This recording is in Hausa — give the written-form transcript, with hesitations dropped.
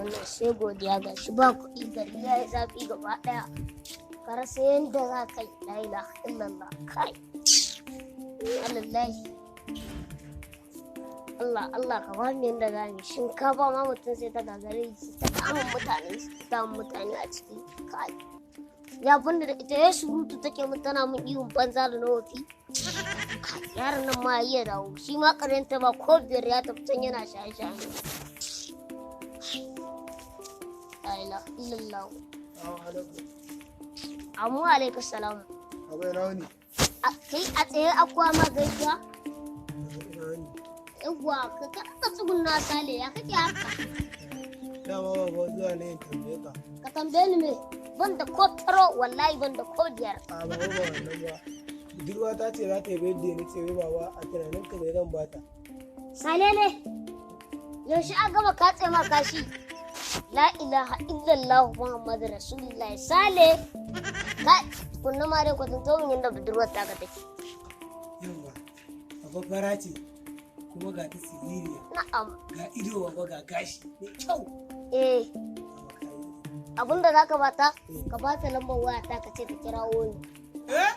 wannan sai godiya ga shi ba kuɗi gari ya yi zafi gaba ɗaya ka rasa yadda za ka yi la ilaha illallah kai alallahi Allah ka ba mu yadda za mu shinkafa ma mutum sai ta gagare shi ta damun mutane a ciki kai ya fanda da ita ya surutu take mun tana mun ihun banza da na wofi yaron nan ma iya dawo shi ma karenta ba ko biyar ya tafi can yana shaye-shaye la ilaha illallah amu alaikum salam abai rawani kai a tsaye akwa ma gaisuwa yawwa ka tsugunna sale ya kake haka dama ba zuwa ne in tambaye ka ka tambaye ni me ban da ko taro wallahi ban da ko biyar a ba wannan ba budurwa ta ce za ta yi birthday ni ce wai baba a tunanin ka bai zan bata sale ne yaushe an gama katse ma kashi la ilaha illallah muhammadu rasulullah sale ka kunna ma dai kwatanto min yadda budurwar ta ka take yawa a fara ce kuma ga ta siririya na'am ga ido wa ga gashi mai kyau abinda za ka bata ka bata lambar waya ta ka ce ta kirawo ni eh